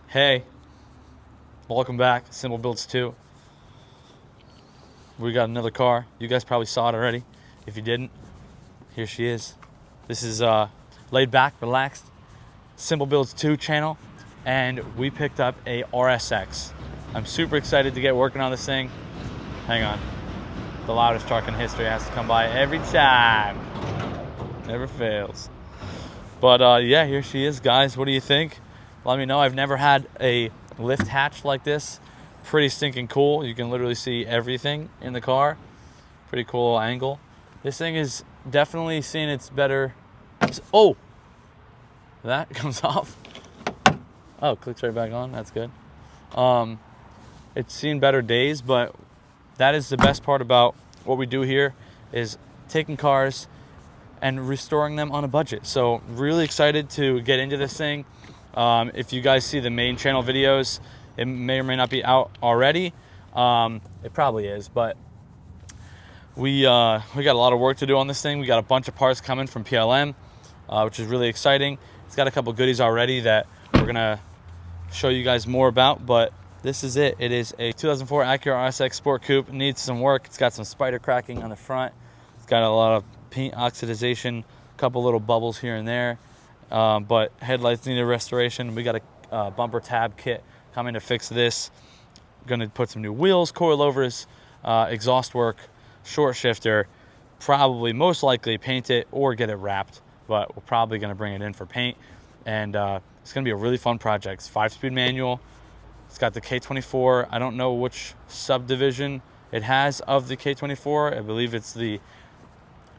Hey, welcome back. Simple Builds 2. We got another car. You guys probably saw it already. If you didn't, here she is. This is laid back, relaxed, Simple Builds 2 channel, and we picked up a RSX. I'm super excited to get working on this thing. Hang on. The loudest truck in history has to come by every time. Never fails. But yeah, here she is, guys. What do you think? Let me know. I've never had a lift hatch like this. Pretty stinking cool. You can literally see everything in the car. Pretty cool angle. This thing is definitely seeing its better. Oh, that comes off. Oh, clicks right back on. That's good. It's seen better days, but that is the best part about what we do here is taking cars and restoring them on a budget. So really excited to get into this thing. If you guys see the main channel videos, it may or may not be out already. It probably is, but we got a lot of work to do on this thing. We got a bunch of parts coming from PLM, which is really exciting. It's got a couple goodies already that we're gonna show you guys more about, but this is it. It is a 2004 Acura RSX Sport Coupe. It needs some work. It's got some spider cracking on the front. It's got a lot of paint oxidization, a couple little bubbles here and there. But headlights need a restoration. We got a bumper tab kit coming to fix this. Going to put some new wheels, coilovers, exhaust work, short shifter. Probably, most likely, paint it or get it wrapped. But we're probably going to bring it in for paint. And it's going to be a really fun project. It's 5-speed manual. It's got the K24. I don't know which subdivision it has of the K24. I believe it's the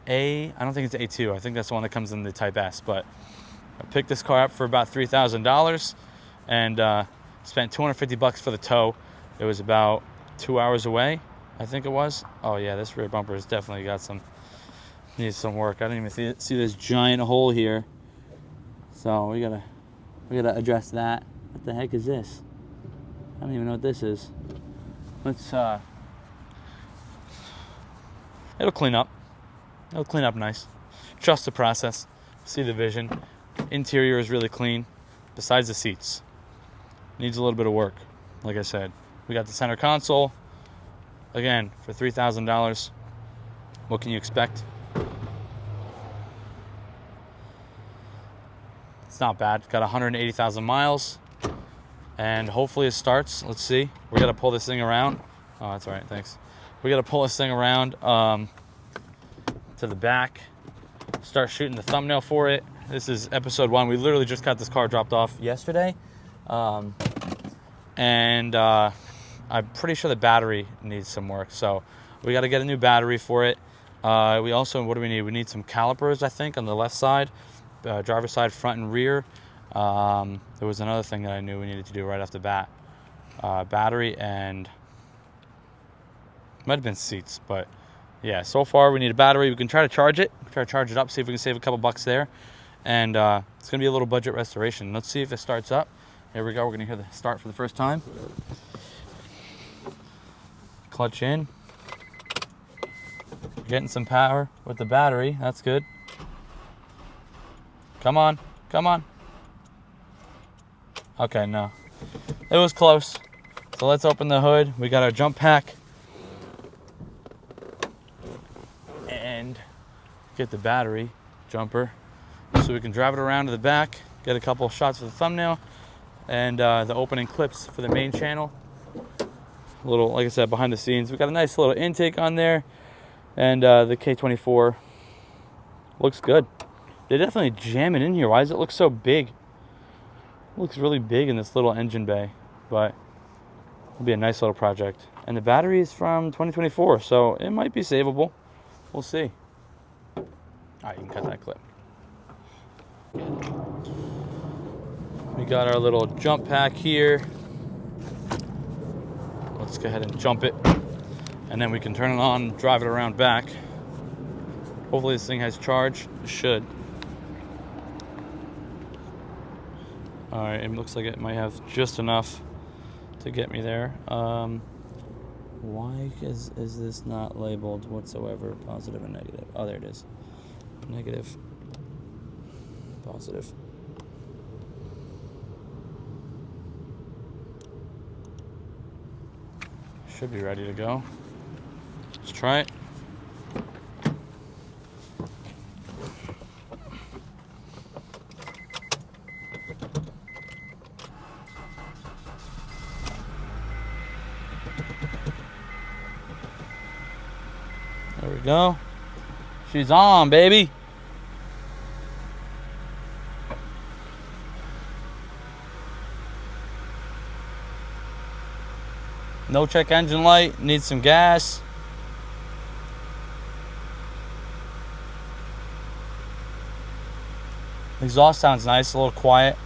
A. I don't think it's A2. I think that's the one that comes in the Type S. But I picked this car up for about $3,000 and spent $250 for the tow. It was about 2 hours away, I think it was. Oh yeah, this rear bumper has definitely got needs some work. I didn't even see this giant hole here. So we gotta address that. What the heck is this? I don't even know what this is. Let's it'll clean up. It'll clean up nice. Trust the process. See the vision. Interior is really clean, besides the seats. Needs a little bit of work, like I said. We got the center console. Again, for $3,000. What can you expect? It's not bad. Got 180,000 miles. And hopefully it starts. Let's see. We got to pull this thing around. Oh, that's all right. Thanks. We got to pull this thing around to the back. Start shooting the thumbnail for it. This is episode 1. We literally just got this car dropped off yesterday. And I'm pretty sure the battery needs some work. So we got to get a new battery for it. We also, what do we need? We need some calipers, I think, on the left side, driver's side, front and rear. There was another thing that I knew we needed to do right off the bat. Battery and might have been seats, but yeah, so far we need a battery. We can try to charge it. Try to charge it up, see if we can save a couple bucks there. And it's going to be a little budget restoration. Let's see if it starts up. Here we go. We're going to hear the start for the first time. Clutch in. Getting some power with the battery. That's good. Come on. Come on. Okay, no. It was close. So let's open the hood. We got our jump pack. And get the battery jumper so we can drive it around to the back, get a couple shots for the thumbnail, and the opening clips for the main channel. A little, like I said, behind the scenes. We got a nice little intake on there, and the K24 looks good. They're definitely jamming in here. Why does it look so big? It looks really big in this little engine bay, but it'll be a nice little project. And the battery is from 2024, so it might be savable. We'll see. All right, you can cut that clip. We got our little jump pack here. Let's go ahead and jump it, and then we can turn it on and drive it around back. Hopefully this thing has charge. It should. All right, it looks like it might have just enough to get me there. Why is this not labeled whatsoever, positive and negative? Oh, there it is. Negative, positive. Should be ready to go. Let's try it. There we go. She's on, baby. No check engine light, needs some gas. Exhaust sounds nice, a little quiet.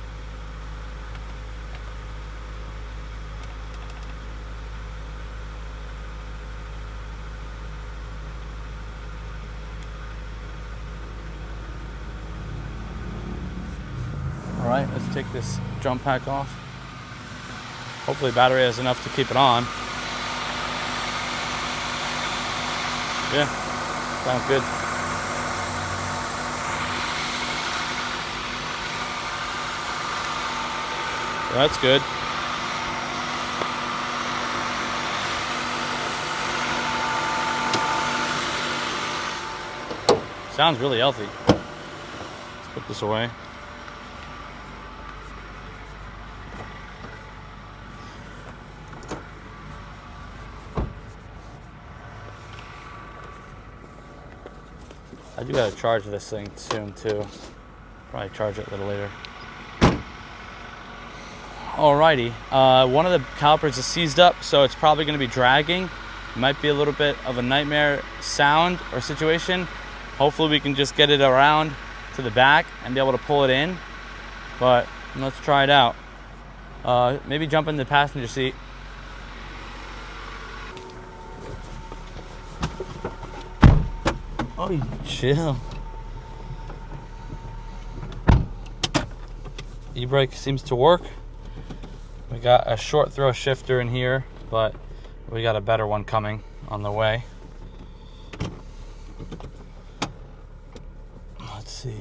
All right, let's take this drum pack off. Hopefully the battery has enough to keep it on. Yeah, sounds good. So that's good. Sounds really healthy. Let's put this away. I do gotta charge this thing soon too. Probably charge it a little later. Alrighty, one of the calipers is seized up, so it's probably gonna be dragging. Might be a little bit of a nightmare sound or situation. Hopefully we can just get it around to the back and be able to pull it in. But let's try it out. Maybe jump in the passenger seat. Oh, chill. E-brake seems to work. We got a short throw shifter in here, but we got a better one coming on the way. Let's see.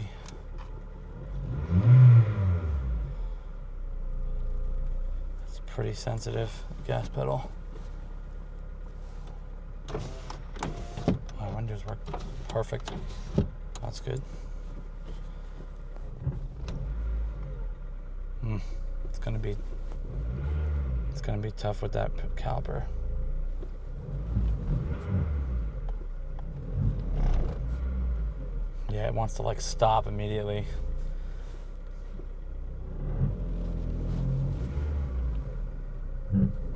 It's pretty sensitive, gas pedal. My windows work perfect. That's good. It's gonna be tough with that caliper. Yeah, it wants to like stop immediately.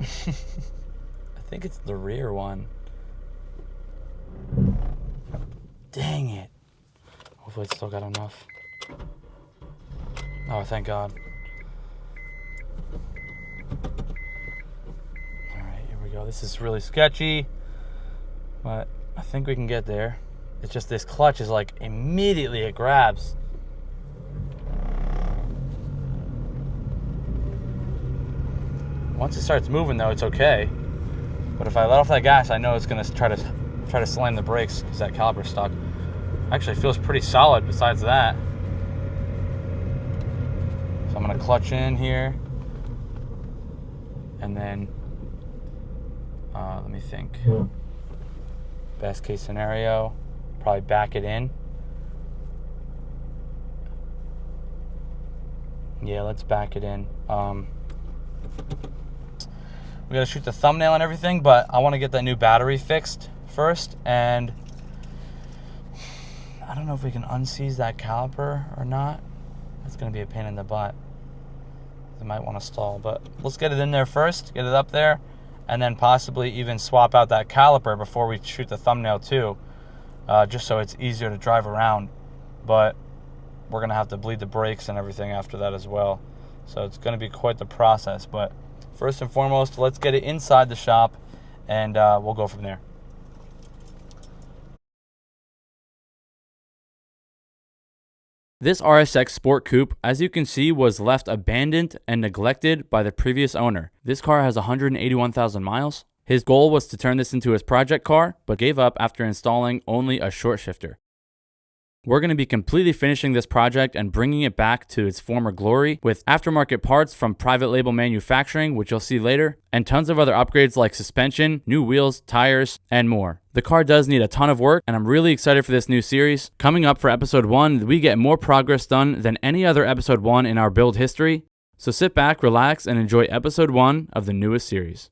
I think it's the rear one. Dang it. Hopefully it's still got enough. Oh, thank God. Alright, here we go. This is really sketchy, but I think we can get there. It's just this clutch is like immediately it grabs. Once it starts moving though, it's okay. But if I let off that gas, I know it's gonna try to slam the brakes because that caliper's stuck. Actually, it feels pretty solid besides that. So I'm gonna clutch in here. And then, let me think. Best case scenario, probably back it in. Yeah, let's back it in. We gotta shoot the thumbnail and everything, but I wanna get that new battery fixed first, and I don't know if we can unseize that caliper or not. That's gonna be a pain in the butt. I might wanna stall, but let's get it in there first, get it up there, and then possibly even swap out that caliper before we shoot the thumbnail too, just so it's easier to drive around. But we're gonna have to bleed the brakes and everything after that as well. So it's gonna be quite the process, but first and foremost, let's get it inside the shop and we'll go from there. This RSX Sport Coupe, as you can see, was left abandoned and neglected by the previous owner. This car has 181,000 miles. His goal was to turn this into his project car, but gave up after installing only a short shifter. We're going to be completely finishing this project and bringing it back to its former glory with aftermarket parts from private label manufacturing, which you'll see later, and tons of other upgrades like suspension, new wheels, tires, and more. The car does need a ton of work, and I'm really excited for this new series. Coming up for episode 1, we get more progress done than any other episode 1 in our build history. So sit back, relax, and enjoy episode 1 of the newest series.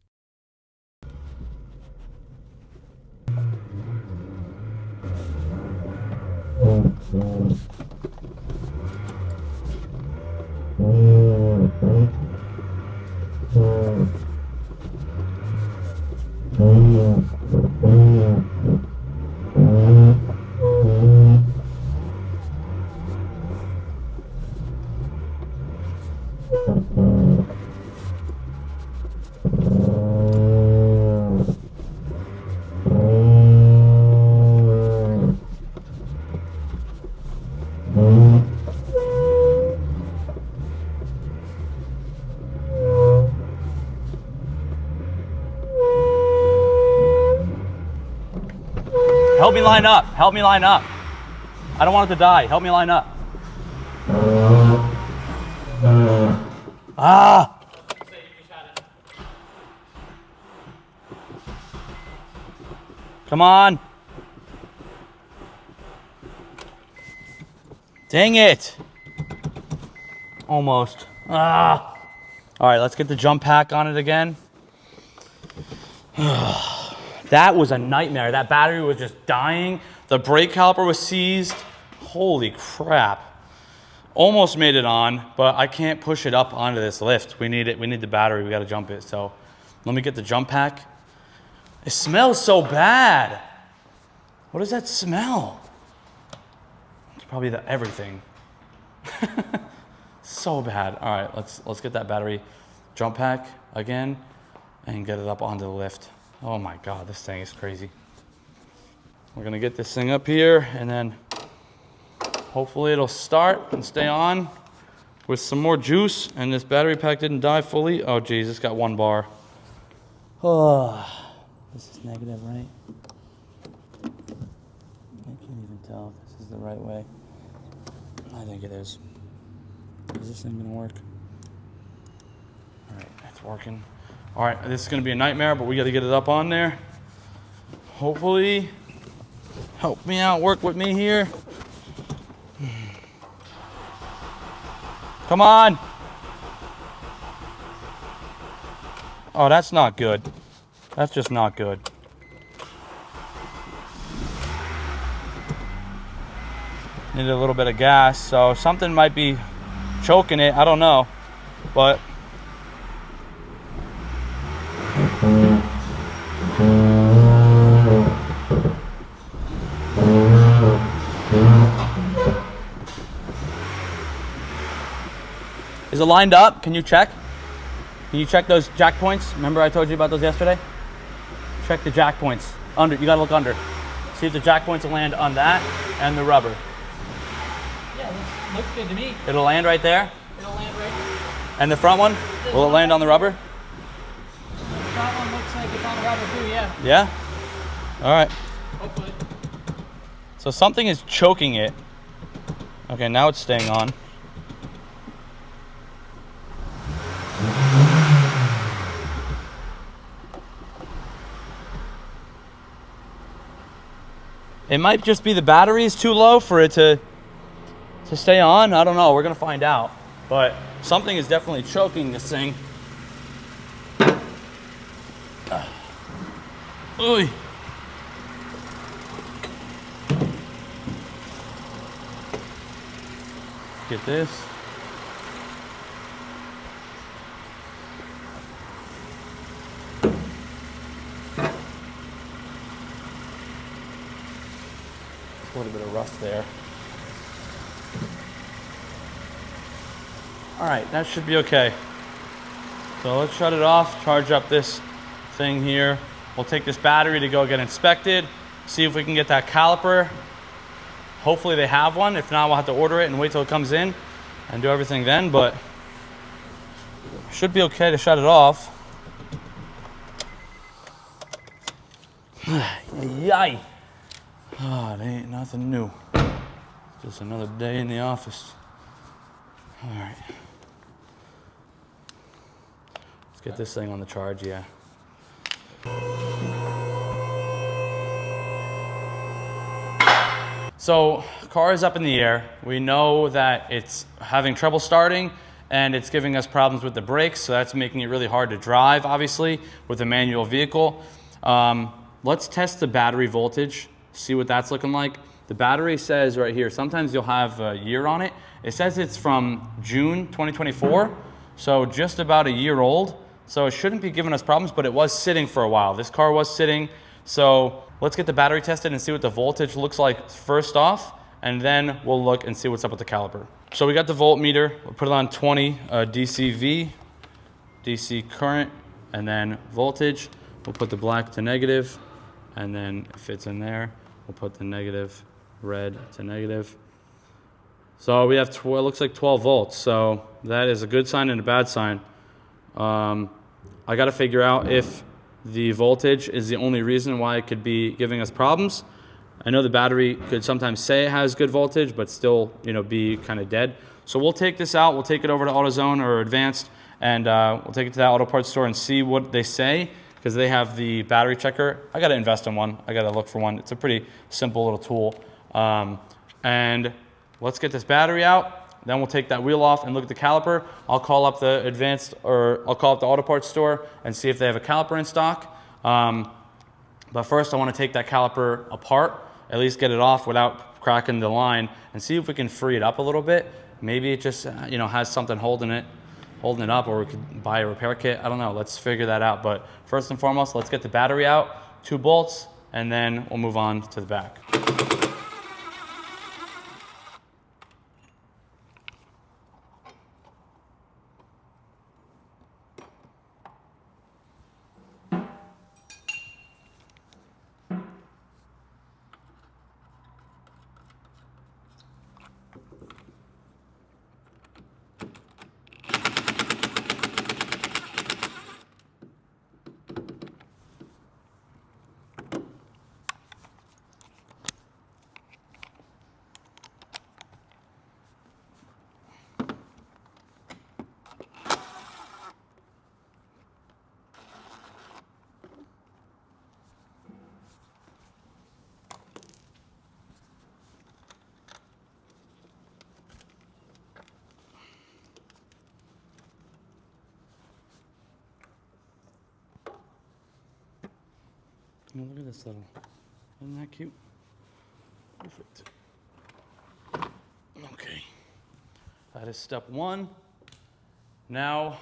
Help me line up. Help me line up. I don't want it to die. Help me line up. Ah! Come on. Dang it. Almost. Ah. All right, let's get the jump pack on it again. That was a nightmare. That battery was just dying. The brake caliper was seized. Holy crap. Almost made it on, but I can't push it up onto this lift. We need it. We need the battery. We got to jump it. So let me get the jump pack. It smells so bad. What does that smell? It's probably the everything. So bad. All right, let's get that battery jump pack again and get it up onto the lift. Oh my God, this thing is crazy. We're gonna get this thing up here and then hopefully it'll start and stay on with some more juice, and this battery pack didn't die fully. Oh geez, it's got 1 bar. Oh, this is negative, right? I can't even tell if this is the right way. I think it is. Is this thing gonna work? All right, it's working. All right, this is gonna be a nightmare, but we gotta get it up on there. Hopefully, help me out, work with me here. Come on. Oh, that's not good. That's just not good. Need a little bit of gas, so something might be choking it, I don't know, but is it lined up? Can you check? Can you check those jack points? Remember I told you about those yesterday? Check the jack points. Under, you gotta look under. See if the jack points will land on that and the rubber. Yeah, looks good to me. It'll land right there? It'll land right there. And the front one? Will it land on the rubber? The front one looks like it's on the rubber too, yeah. Yeah? All right. Hopefully. So something is choking it. Okay, now it's staying on. It might just be the battery is too low for it to stay on. I don't know. We're going to find out. But something is definitely choking this thing. Oy. Get this. A little bit of rust there. All right, that should be okay. So let's shut it off, charge up this thing here. We'll take this battery to go get inspected, see if we can get that caliper. Hopefully they have one. If not, we'll have to order it and wait till it comes in and do everything then, but should be okay to shut it off. Yay. Oh, it ain't nothing new. Just another day in the office. All right. Let's get this thing on the charge, yeah. So, car is up in the air. We know that it's having trouble starting and it's giving us problems with the brakes, so that's making it really hard to drive, obviously, with a manual vehicle. Let's test the battery voltage, see what that's looking like. The battery says right here, sometimes you'll have a year on it. It says it's from June 2024, so just about a year old. So it shouldn't be giving us problems, but it was sitting for a while. This car was sitting, so let's get the battery tested and see what the voltage looks like first off, and then we'll look and see what's up with the caliper. So we got the voltmeter. We'll put it on 20 DCV, DC current, and then voltage. We'll put the black to negative, and then if it's in there, we'll put the negative, red to negative. So we have, it looks like 12 volts. So that is a good sign and a bad sign. I got to figure out if the voltage is the only reason why it could be giving us problems. I know the battery could sometimes say it has good voltage, but still, be kind of dead. So we'll take this out. We'll take it over to AutoZone or Advanced, and we'll take it to that auto parts store and see what they say, because they have the battery checker. I got to invest in one. I got to look for one. It's a pretty simple little tool. And let's get this battery out. Then we'll take that wheel off and look at the caliper. I'll call up the Advanced, or I'll call up the auto parts store and see if they have a caliper in stock. But first I want to take that caliper apart, at least get it off without cracking the line, and see if we can free it up a little bit. Maybe it just has something holding it up, or we could buy a repair kit. I don't know. Let's figure that out. But first and foremost, let's get the battery out, 2 bolts, and then we'll move on to the back. Look at this little, isn't that cute? Perfect. Okay, that is step 1. Now,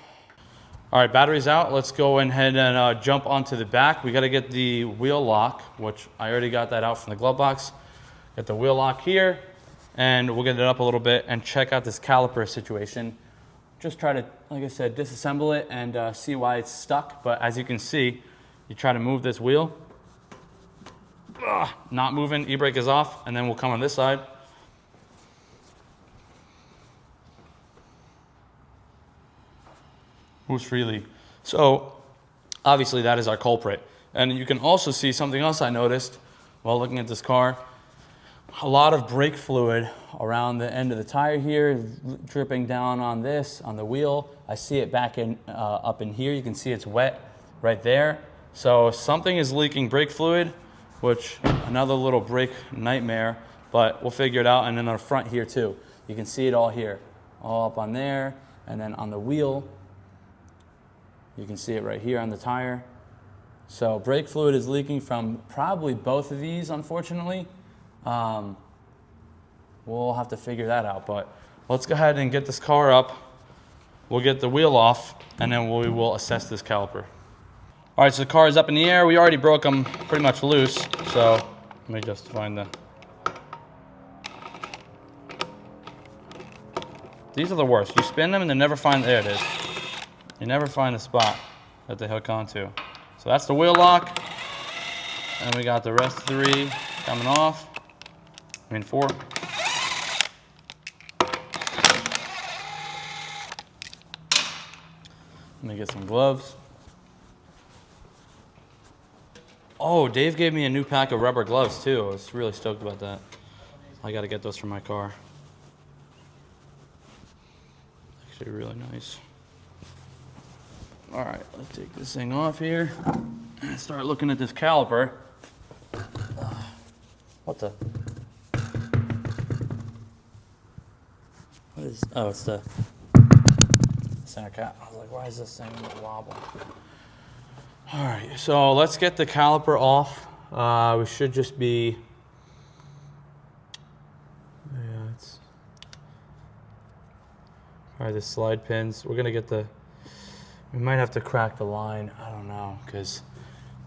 all right, battery's out. Let's go ahead and jump onto the back. We got to get the wheel lock, which I already got that out from the glove box. Get the wheel lock here, and we'll get it up a little bit and check out this caliper situation. Just try to, like I said, disassemble it and see why it's stuck. But as you can see, you try to move this wheel. Not moving, e-brake is off, and then we'll come on this side. Moves freely. So obviously that is our culprit. And you can also see something else I noticed while looking at this car. A lot of brake fluid around the end of the tire here, dripping down on this, on the wheel. I see it back in, up in here. You can see it's wet right there. So something is leaking brake fluid, which another little brake nightmare, but we'll figure it out. And then on the front here too, you can see it all here, all up on there, and then on the wheel, you can see it right here on the tire. So brake fluid is leaking from probably both of these, unfortunately. We'll have to figure that out, but let's go ahead and get this car up. We'll get the wheel off, and then we will assess this caliper. All right, so the car is up in the air. We already broke them pretty much loose, so let me just find the... These are the worst. You spin them and they never find... There it is. You never find the spot that they hook onto. So that's the wheel lock. And we got the rest 3 coming off. 4. Let me get some gloves. Oh, Dave gave me a new pack of rubber gloves too. I was really stoked about that. I gotta get those for my car. Actually really nice. All right, let's take this thing off here and start looking at this caliper. What the? What is, oh, it's the center cap. I was like, why is this thing wobbling? All right, so let's get the caliper off. We should just be, yeah, it's probably the slide pins. We're gonna get the, we might have to crack the line. I don't know, because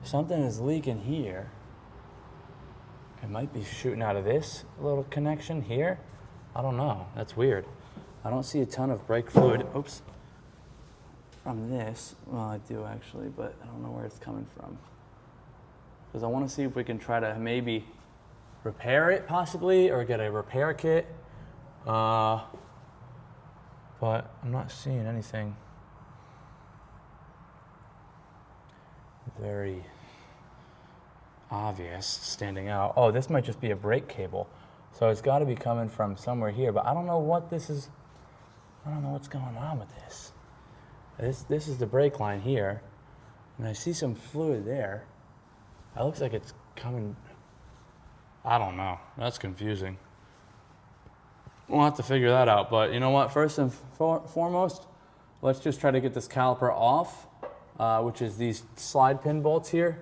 something is leaking here. It might be shooting out of this little connection here. I don't know, that's weird. I don't see a ton of brake fluid, oops, from this. Well, I do actually, but I don't know where it's coming from. Because I want to see if we can try to maybe repair it possibly, or get a repair kit. But I'm not seeing anything very obvious standing out. Oh, this might just be a brake cable. So it's got to be coming from somewhere here, but I don't know what this is. I don't know what's going on with this. This is the brake line here, and I see some fluid there. It looks like it's coming, I don't know, that's confusing. We'll have to figure that out, but you know what, first and foremost, let's just try to get this caliper off, which is these slide pin bolts here.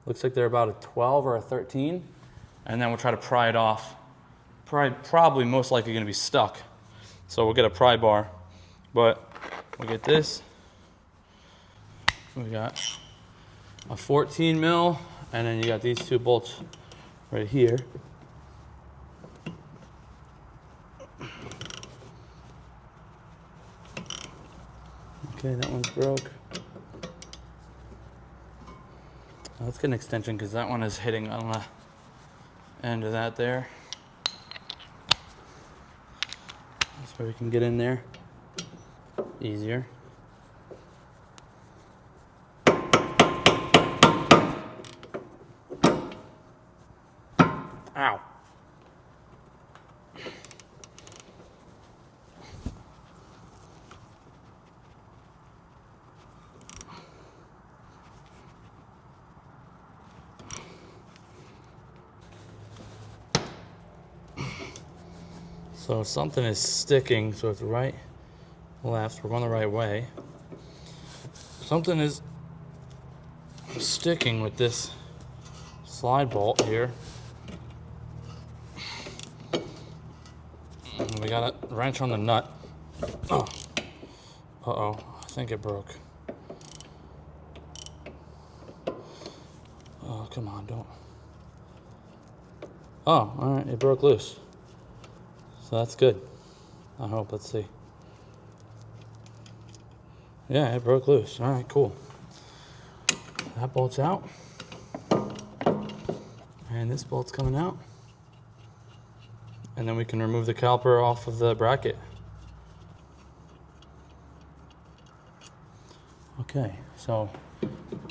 Looks like they're about a 12 or a 13, and then we'll try to pry it off. Probably most likely gonna be stuck. So we'll get a pry bar, but we'll get this. We got a 14 mil, and then you got these two bolts right here. Okay, that one's broke. Let's get an extension because that one is hitting on the end of that there. That's where we can get in there easier. Ow. So something is sticking, so it's right, left, we're going the right way. Something is sticking with this slide bolt here. And we got a wrench on the nut. Oh, uh-oh, I think it broke. Oh, come on, don't. Oh, all right, it broke loose. So that's good, I hope. Let's see. Yeah, it broke loose. All right, cool. That bolt's out. And this bolt's coming out. And then we can remove the caliper off of the bracket. Okay, so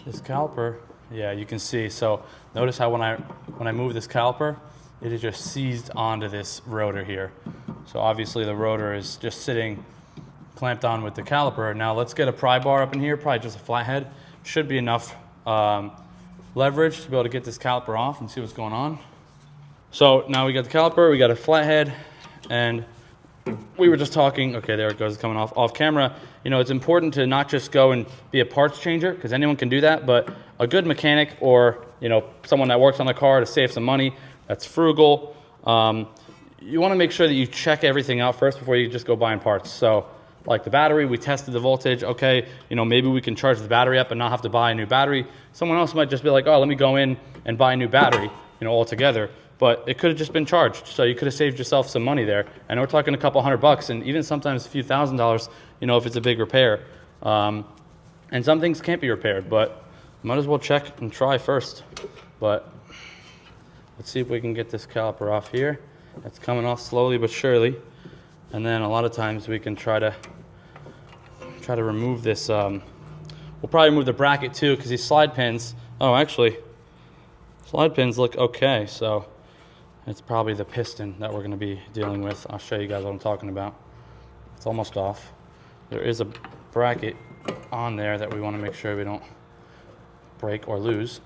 this caliper, yeah, you can see. So notice how when I move this caliper, it is just seized onto this rotor here. So obviously the rotor is just sitting clamped on with the caliper. Now let's get a pry bar up in here, probably just a flathead. Should be enough leverage to be able to get this caliper off and see what's going on. So now we got the caliper, we got a flathead, and we were just talking, okay, there it goes, it's coming off camera. You know, it's important to not just go and be a parts changer, because anyone can do that, but a good mechanic or, you know, someone that works on the car to save some money, that's frugal. You want to make sure that you check everything out first before you just go buying parts. So like the battery, we tested the voltage. Okay, you know, maybe we can charge the battery up and not have to buy a new battery. Someone else might just be like, oh, let me go in and buy a new battery, you know, altogether. But it could have just been charged. So you could have saved yourself some money there. And we're talking a couple $100 and even sometimes a few $1,000s, you know, if it's a big repair. And some things can't be repaired, but might as well check and try first. But let's see if we can get this caliper off here. It's coming off slowly but surely. And then a lot of times we can try to remove this. We'll probably remove the bracket too, because these slide pins, oh, actually, slide pins look okay. So It's probably the piston that we're going to be dealing with. I'll show you guys what I'm talking about. It's almost off. There is a bracket on there that we want to make sure we don't break or lose.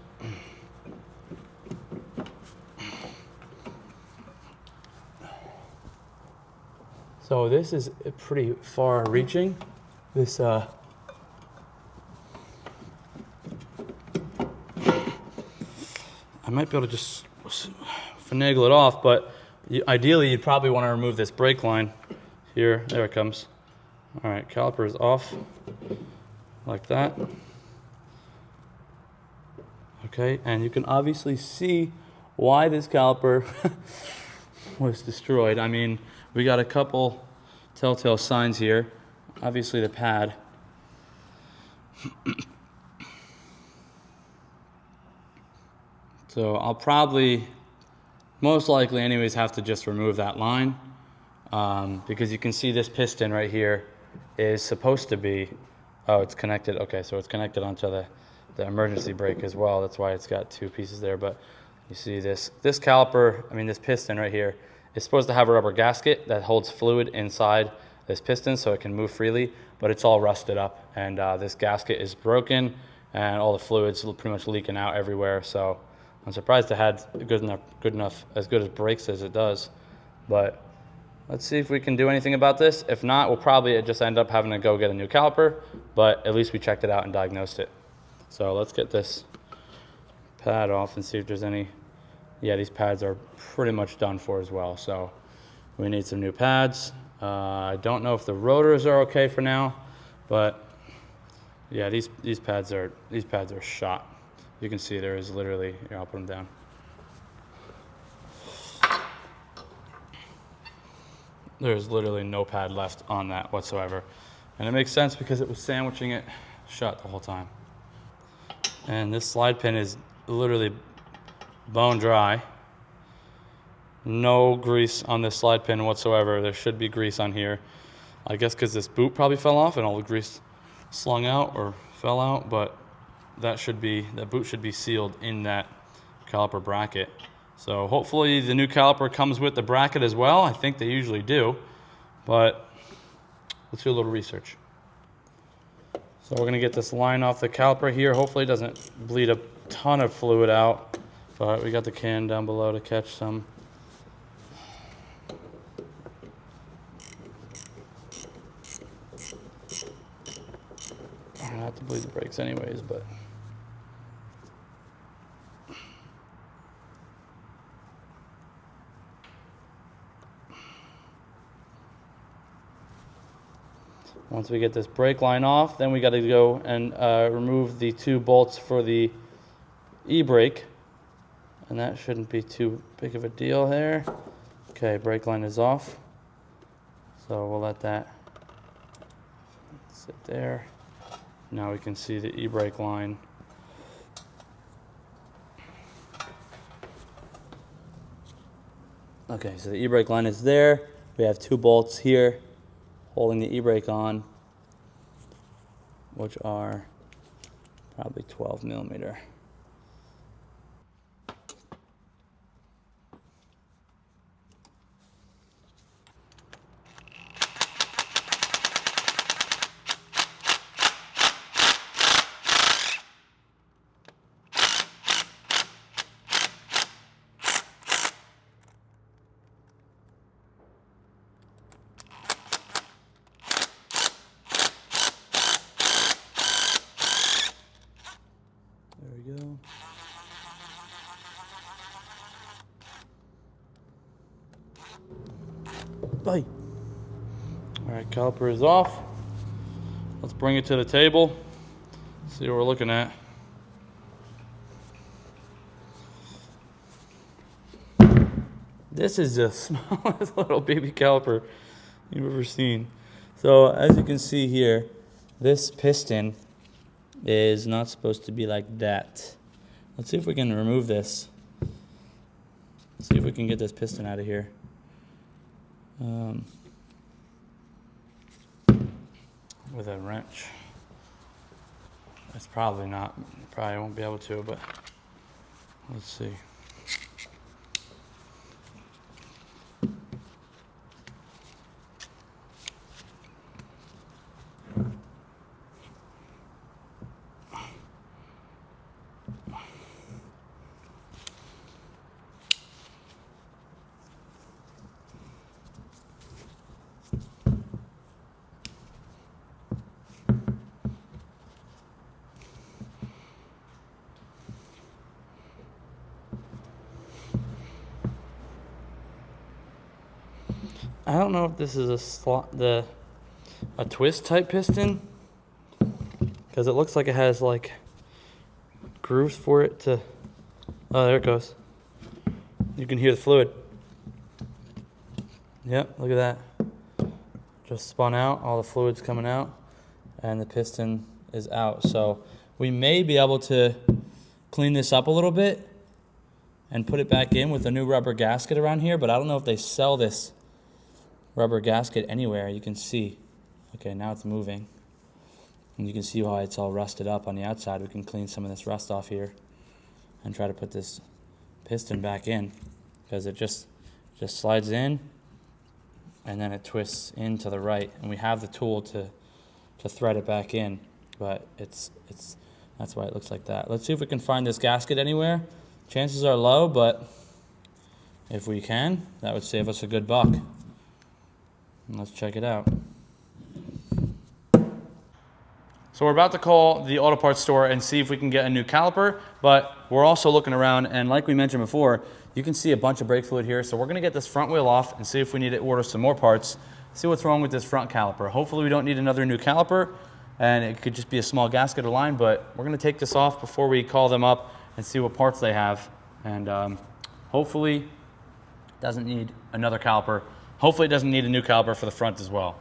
So this is pretty far reaching. This I might be able to just finagle it off, but ideally you'd probably want to remove this brake line here. There it comes. All right, caliper is off like that. Okay, and you can obviously see why this caliper was destroyed. I mean, we got a couple telltale signs here. Obviously the pad. So I'll probably, most likely anyways, have to just remove that line because you can see this piston right here is supposed to be, oh, it's connected. Okay, so it's connected onto the emergency brake as well. That's why it's got two pieces there. But you see this caliper, I mean this piston right here, is supposed to have a rubber gasket that holds fluid inside this piston so it can move freely, but it's all rusted up, and this gasket is broken and all the fluids pretty much leaking out everywhere. So I'm surprised it had as good as brakes as it does. But let's see if we can do anything about this. If not, we'll probably just end up having to go get a new caliper, but at least we checked it out and diagnosed it. So let's get this pad off and see if there's any. Yeah, these pads are pretty much done for as well. So we need some new pads. I don't know if the rotors are okay for now, but yeah, these pads are shot. You can see there is literally, here, I'll put them down. There's literally no pad left on that whatsoever. And it makes sense because it was sandwiching it shut the whole time. And this slide pin is literally bone dry. No grease on this slide pin whatsoever. There should be grease on here. I guess because this boot probably fell off and all the grease slung out or fell out, but that boot should be sealed in that caliper bracket. So hopefully the new caliper comes with the bracket as well. I think they usually do, but let's do a little research. So we're gonna get this line off the caliper here. Hopefully it doesn't bleed a ton of fluid out, but we got the can down below to catch some. I have to bleed the brakes anyways, but once we get this brake line off, then we got to go and remove the two bolts for the e-brake, and that shouldn't be too big of a deal there. Okay, brake line is off, so we'll let that sit there. Now we can see the e-brake line. Okay, so the e-brake line is there. We have two bolts here holding the e-brake on, which are probably 12 millimeter. There we go. Bye. All right, caliper is off. Let's bring it to the table. See what we're looking at. This is the smallest little baby caliper you've ever seen. So as you can see here, this piston is not supposed to be like that. Let's see if we can remove this. See if we can get this piston out of here. With a wrench. It's probably won't be able to, but let's see. I don't know if this is a twist type piston, because it looks like it has like grooves for it to. Oh, there it goes. You can hear the fluid. Yep, look at that. Just spun out, all the fluid's coming out, and the piston is out. So we may be able to clean this up a little bit and put it back in with a new rubber gasket around here, but I don't know if they sell this rubber gasket anywhere. You can see, okay, now it's moving. And you can see how it's all rusted up on the outside. We can clean some of this rust off here and try to put this piston back in, because it just slides in and then it twists in to the right. And we have the tool to thread it back in, but that's why it looks like that. Let's see if we can find this gasket anywhere. Chances are low, but if we can, that would save us a good buck. Let's check it out. So we're about to call the auto parts store and see if we can get a new caliper, but we're also looking around, and like we mentioned before, you can see a bunch of brake fluid here. So we're gonna get this front wheel off and see if we need to order some more parts, see what's wrong with this front caliper. Hopefully we don't need another new caliper, and it could just be a small gasket or line, but we're gonna take this off before we call them up and see what parts they have. And hopefully it doesn't need another caliper. Hopefully it doesn't need a new caliper for the front as well.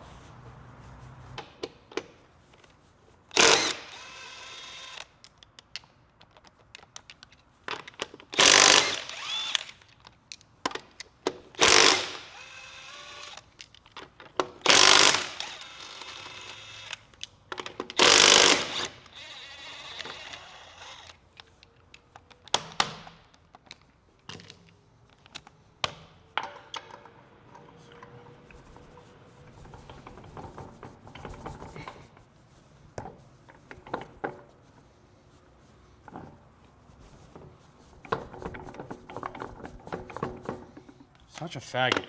Such a faggot.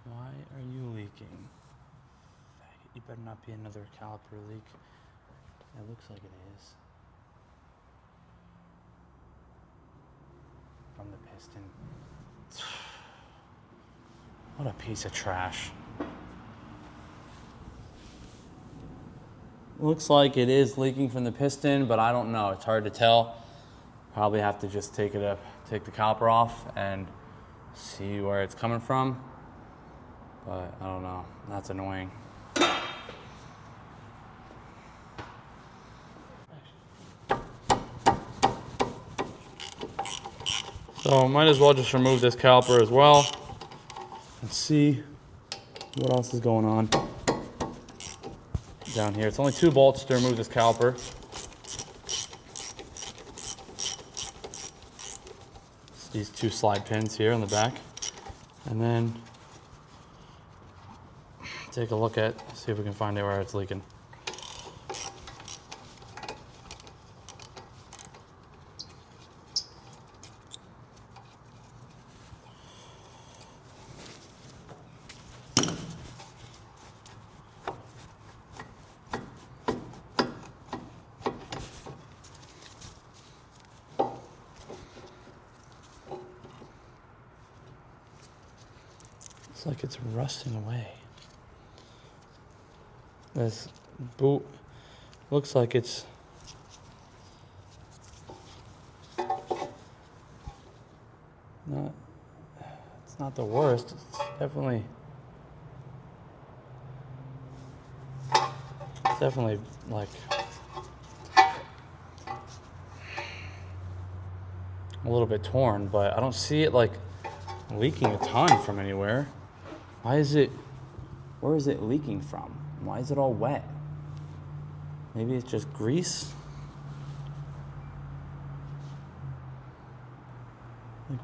Why are you leaking? Faggot, you better not be another caliper leak. It looks like it is. From the piston. What a piece of trash. Looks like it is leaking from the piston, but I don't know. It's hard to tell. Probably have to just take the caliper off and see where it's coming from. But I don't know. That's annoying. So might as well just remove this caliper as well and see what else is going on down here. It's only 2 bolts to remove this caliper. It's these 2 slide pins here on the back. And then take a look at, see if we can find out where it's leaking. It's like it's rusting away. This boot looks like it's not the worst. It's definitely like a little bit torn, but I don't see it like leaking a ton from anywhere. Why is it, where is it leaking from? Why is it all wet? Maybe it's just grease? Like,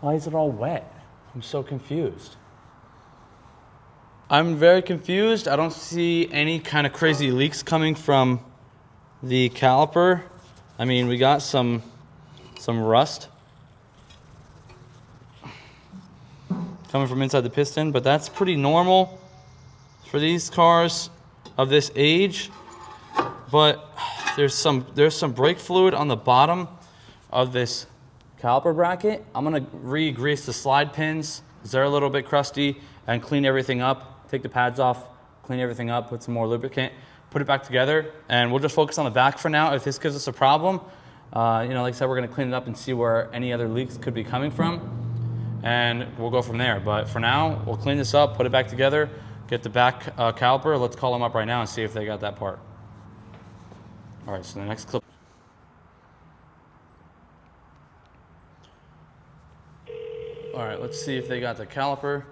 why is it all wet? I'm so confused. I'm very confused. I don't see any kind of crazy leaks coming from the caliper. I mean, we got some rust coming from inside the piston, but that's pretty normal for these cars of this age. But there's some brake fluid on the bottom of this caliper bracket. I'm gonna re-grease the slide pins because they're a little bit crusty and clean everything up. Take the pads off, clean everything up, put some more lubricant, put it back together, and we'll just focus on the back for now. If this gives us a problem, like I said, we're gonna clean it up and see where any other leaks could be coming from, and we'll go from there. But for now, we'll clean this up, put it back together, get the back caliper. Let's call them up right now and see if they got that part. All right, so the next clip. All right, let's see if they got the caliper.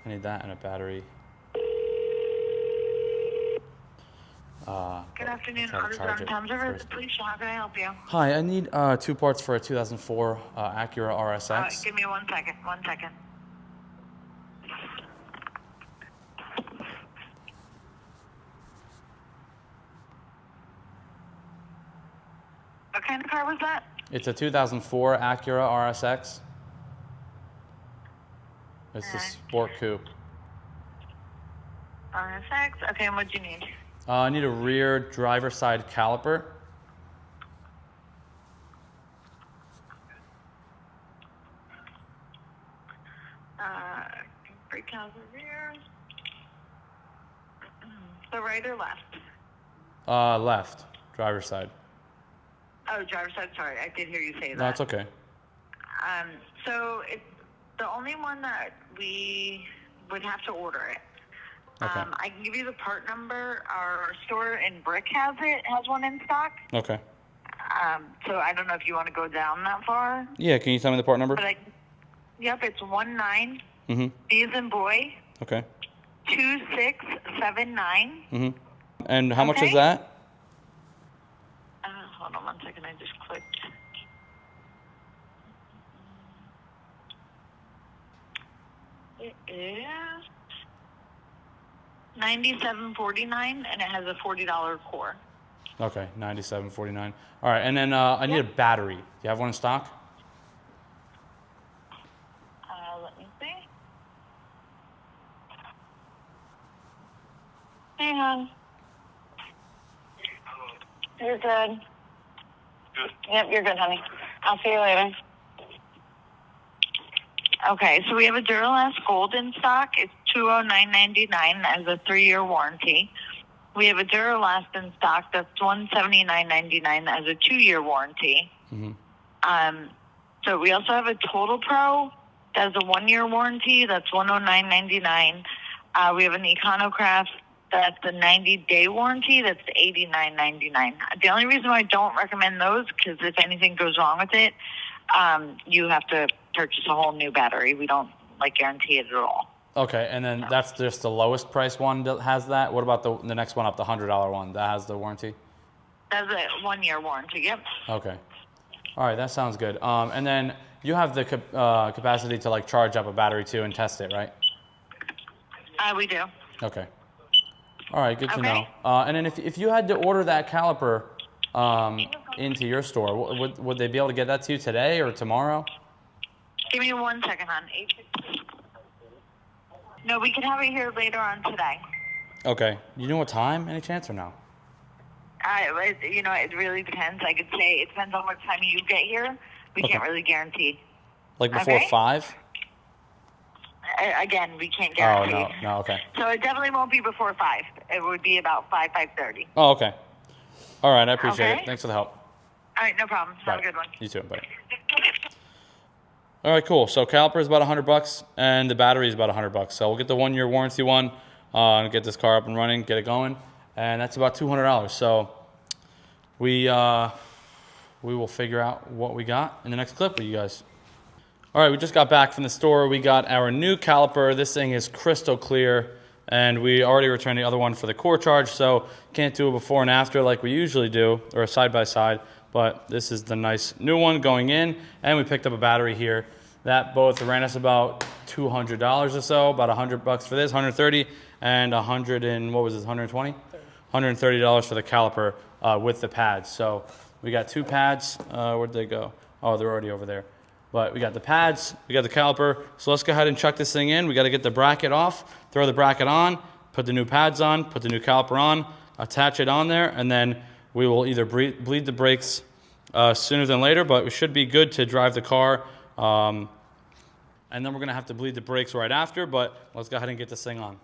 I need that and a battery. Good afternoon, AutoZone Tom's River. Please, how can I help you? Hi, I need 2 parts for a 2004 Acura RSX. Give me 1 second, 1 second. What kind of car was that? It's a 2004 Acura RSX. It's the sport coupe. RSX. Okay, and what do you need? I need a rear driver side caliper. Brake caliper rear. The right or left? Left, driver side. Oh, driver's side. Sorry, I did hear you say that. No, it's okay. So it's the only one that we would have to order it. Okay. I can give you the part number. Our store in Brick has one in stock. Okay. So I don't know if you want to go down that far. Yeah, can you tell me the part number? But yep, it's 19. Mm-hmm. B as in boy. Okay. 2679. And how much is that? Hold on 1 second. I just clicked. It is $97.49, and it has a $40 core. Okay, $97.49. All right, and then I need a battery. Do you have one in stock? Let me see. Hang on. You're good. Good. Yep, you're good, honey. I'll see you later. Okay, so we have a Duralast Gold in stock. It's $209.99 as a 3-year warranty. We have a Duralast in stock that's $179.99 as a 2-year warranty. So we also have a Total Pro that's a 1-year warranty. That's $109.99. We have an Econocraft that's a 90-day warranty. That's $89.99. The only reason why I don't recommend those, because if anything goes wrong with it, you have to purchase a whole new battery. We don't guarantee it at all. Okay, and then that's just the lowest price one that has that. What about the next one up, the $100 one that has the warranty? That's a 1-year warranty. Yep. Okay. All right, that sounds good. And then you have the capacity to charge up a battery too and test it, right? We do. Okay. All right, good to know. And then if you had to order that caliper into your store, would they be able to get that to you today or tomorrow? Give me 1 second, hon. No, we can have it here later on today. Okay. You know what time? Any chance or no? It really depends. I could say it depends on what time you get here. We can't really guarantee. Like before 5? Again, we can't guarantee. Oh, no, okay. So it definitely won't be before 5. It would be about 5:30. Oh, okay. All right, I appreciate it. Thanks for the help. All right, no problem. Bye. Have a good one. You too, bye. All right, cool. So caliper is about $100, and the battery is about $100. So we'll get the 1-year warranty one, and get this car up and running, get it going, and that's about $200. So we will figure out what we got in the next clip with you guys. All right, we just got back from the store. We got our new caliper. This thing is crystal clear, and we already returned the other one for the core charge, so can't do a before and after like we usually do, or a side by side, but this is the nice new one going in, and we picked up a battery here. That both ran us about $200 or so, about $100 for this, 130, and 100 and what was this, 120? $130 for the caliper with the pads. So we got two pads. Where'd they go? Oh, they're already over there. But we got the pads, we got the caliper. So let's go ahead and chuck this thing in. We got to get the bracket off, throw the bracket on, put the new pads on, put the new caliper on, attach it on there, and then we will either bleed the brakes sooner than later, but we should be good to drive the car. And then we're going to have to bleed the brakes right after, but let's go ahead and get this thing on.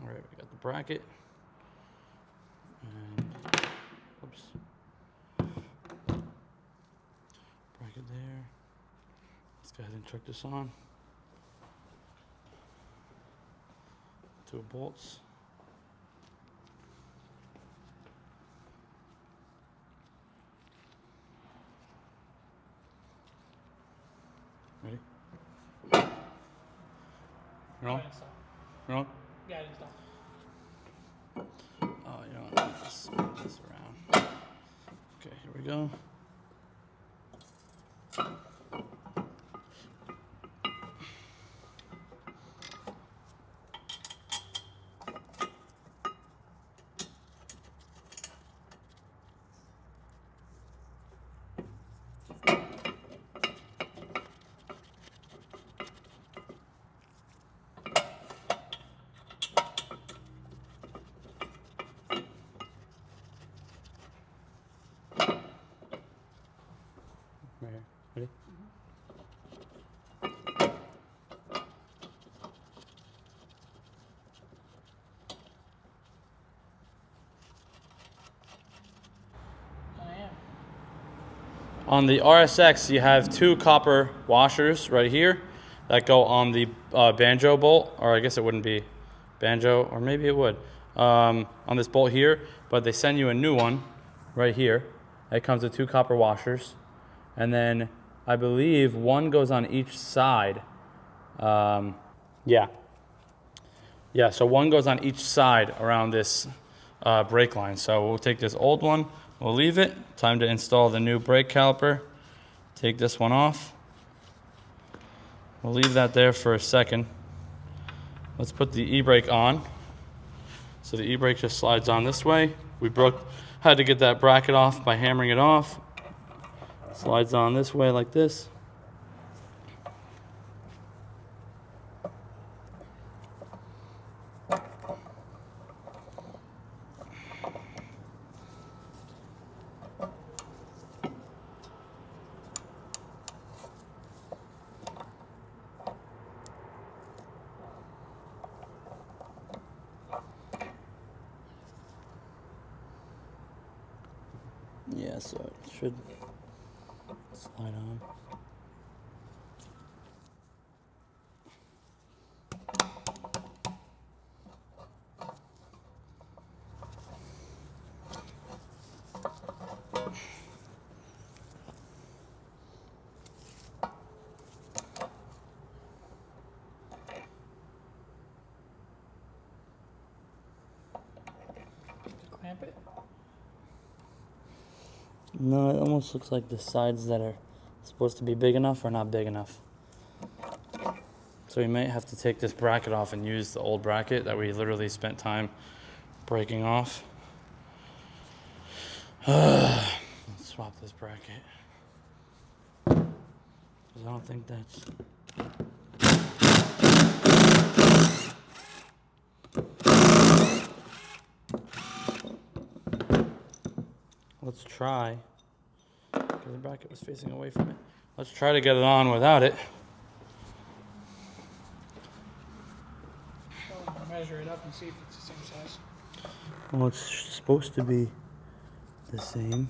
All right, we got the bracket. And, oops. Bracket there. Let's go ahead and chuck this on. Two bolts. Ready? You're on? You're on? Yeah, it is done. Oh, you know what? Let's move this around. Okay, here we go. Right here. Ready? I am. On the RSX, you have two copper washers right here that go on the banjo bolt, or I guess it wouldn't be banjo, or maybe it would, on this bolt here, but they send you a new one right here. It comes with two copper washers, and then I believe one goes on each side. Yeah, so one goes on each side around this brake line. So we'll take this old one, we'll leave it. Time to install the new brake caliper. Take this one off. We'll leave that there for a second. Let's put the e-brake on. So the e-brake just slides on this way. We had to get that bracket off by hammering it off. Slides on this way like this. Yeah, so it should slide on. Clamp it. No, it almost looks like the sides that are supposed to be big enough are not big enough. So we might have to take this bracket off and use the old bracket that we literally spent time breaking off. Let's swap this bracket. 'Cause I don't think that's... Let's try, because the bracket was facing away from it. Let's try to get it on without it. I'll measure it up and see if it's the same size. Well, it's supposed to be the same.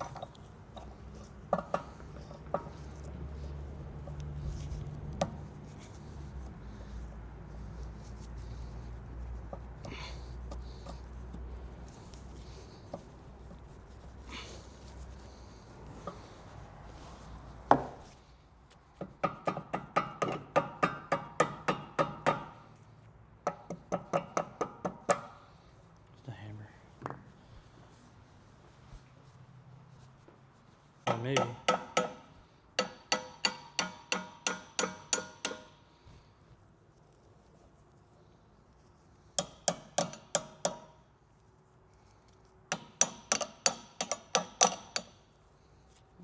The hammer. Or maybe.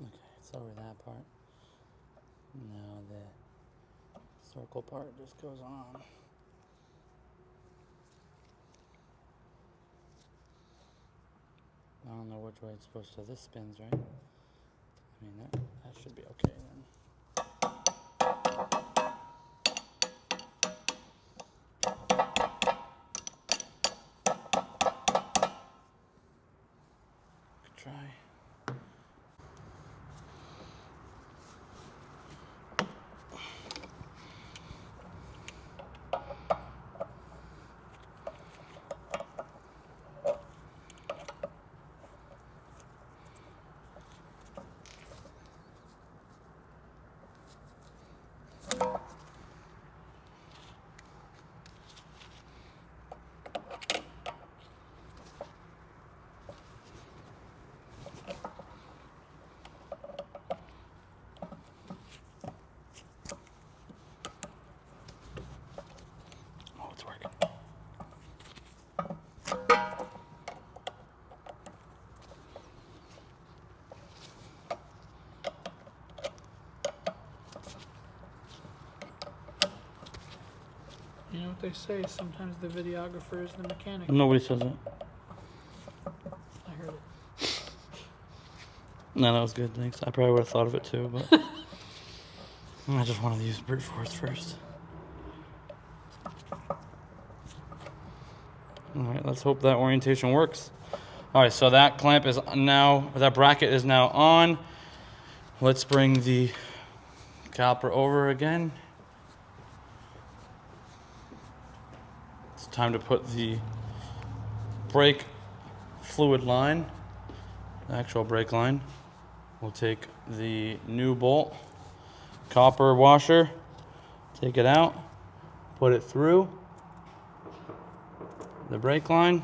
Okay, it's over that part. Now the circle part just goes on. I don't know which way it's supposed to. This spins, right? I mean, that should be okay then. Good try. Oh, it's working. You know what they say? Sometimes the videographer is the mechanic. Nobody says that. I heard it. No, that was good, thanks. I probably would have thought of it too, but I just wanted to use brute force first. Alright, let's hope that orientation works. Alright, so that clamp is now, that bracket is now on. Let's bring the caliper over again. It's time to put the brake fluid line, the actual brake line. We'll take the new bolt, copper washer, take it out, put it through the brake line.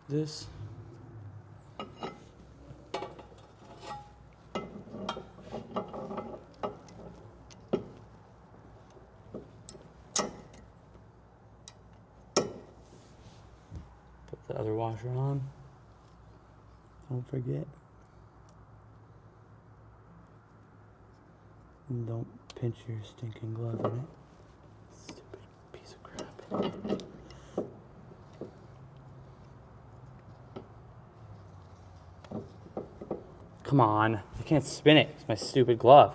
This. Put the other washer on. Don't forget. And don't pinch your stinking glove in it. Stupid piece of crap. Come on, I can't spin it. It's my stupid glove.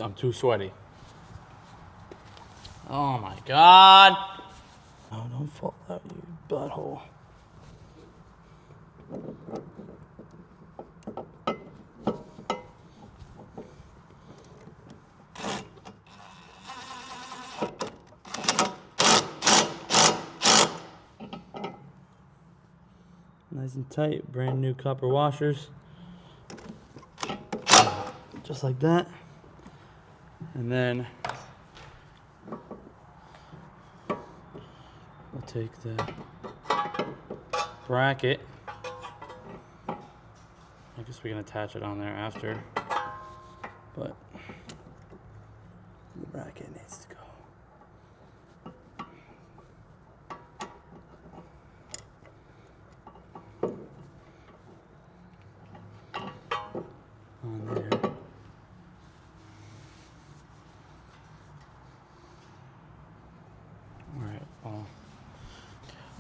I'm too sweaty. Oh my God. Oh, don't fall out, you butthole. Nice and tight, brand new copper washers. Just like that. And then we'll take the bracket. I guess we can attach it on there after, but the bracket needs to go. On there.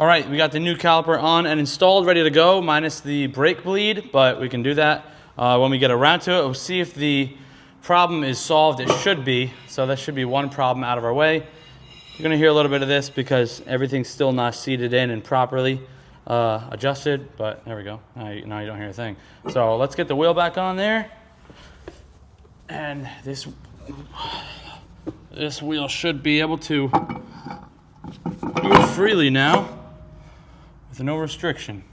All right, we got the new caliper on and installed, ready to go, minus the brake bleed, but we can do that when we get around to it. We'll see if the problem is solved. It should be, so that should be one problem out of our way. You're gonna hear a little bit of this because everything's still not seated in and properly adjusted, but there we go. Now you don't hear a thing. So let's get the wheel back on there. And this wheel should be able to move freely now with no restriction.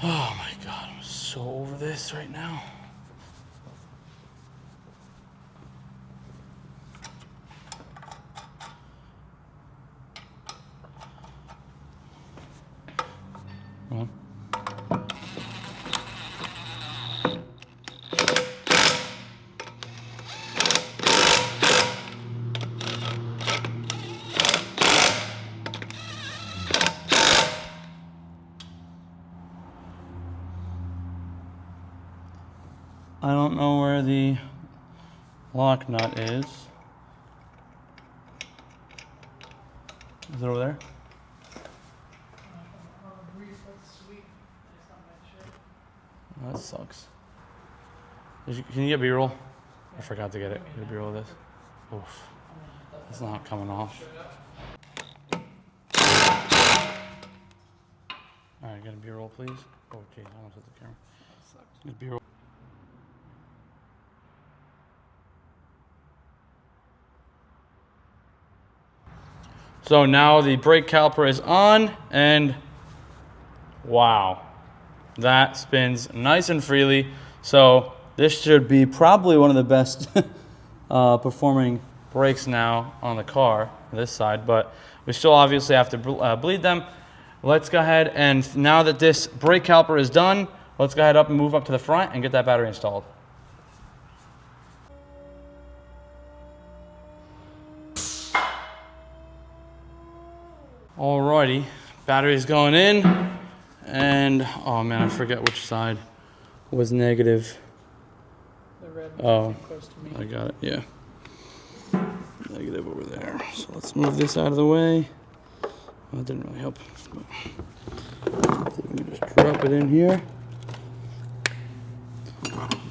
Oh my God, I'm so over this right now. Come on. I don't know where the lock nut is. Is it over there? Oh, that sucks. Can you get B-roll? I forgot to get it. Get B-roll of this. Oof. It's not coming off. Alright, get a B-roll, please. Oh, geez, I almost hit the camera. Get B-roll. So now the brake caliper is on, and wow, that spins nice and freely. So this should be probably one of the best performing brakes now on the car, this side, but we still obviously have to bleed them. Let's go ahead, and now that this brake caliper is done, let's go ahead up and move up to the front and get that battery installed. Alrighty, battery's going in, and oh man, I forget which side was negative. The red Oh, close to me. I got it, yeah. Negative over there. So let's move this out of the way. Well, that didn't really help. Let me just drop it in here.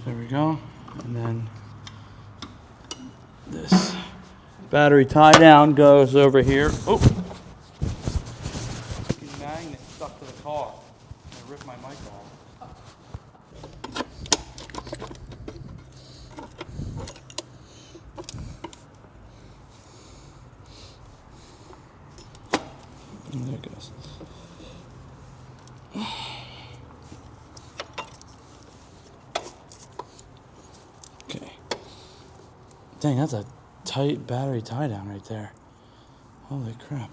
There we go. And then this battery tie down goes over here. Oh! Magnet stuck to the car. I ripped my mic off. And there it goes. Okay. Dang, that's a tight battery tie down right there. Holy crap.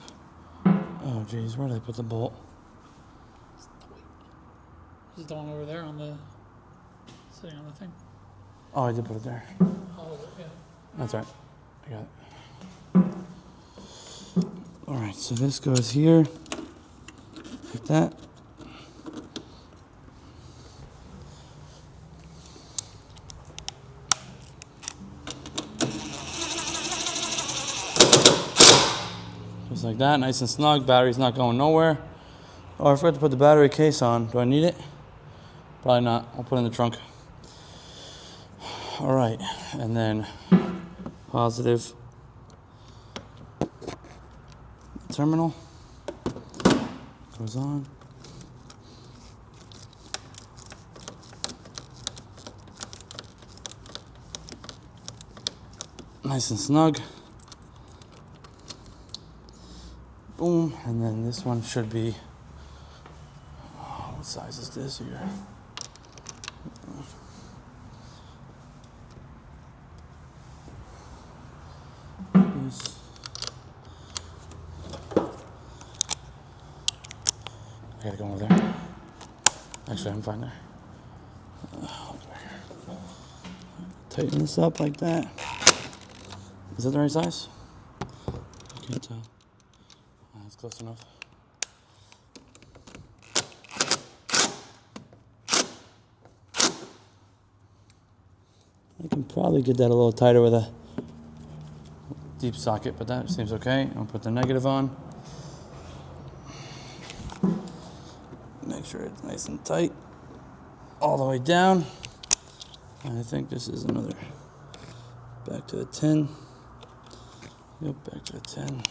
Oh geez, where did I put the bolt? Is the one over there on the sitting on the thing? Oh, I did put it there. Oh, yeah. That's right. I got it. Alright, so this goes here. Like that. Just like that, nice and snug. Battery's not going nowhere. Oh, I forgot to put the battery case on. Do I need it? Probably not. I'll put it in the trunk. All right, and then positive terminal goes on. Nice and snug. Boom, and then this one should be, oh, what size is this here? This. I gotta go over there. Actually, I'm fine there. Tighten this up like that. Is that the right size? Can't tell. That's close enough. I can probably get that a little tighter with a deep socket, but that seems okay. I'll put the negative on. Make sure it's nice and tight all the way down. And I think this is another back to the 10. Yep, back to the 10.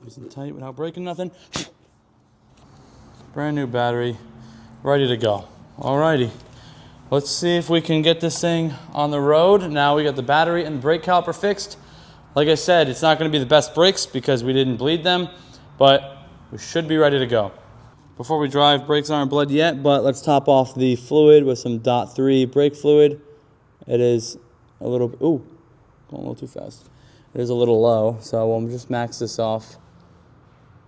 Nice and tight without breaking nothing. Brand new battery, ready to go. Alrighty, let's see if we can get this thing on the road. Now we got the battery and the brake caliper fixed. Like I said, it's not gonna be the best brakes because we didn't bleed them, but we should be ready to go. Before we drive, brakes aren't bled yet, but let's top off the fluid with some .3 brake fluid. It is a little, ooh, going a little too fast. It is a little low, so we'll just max this off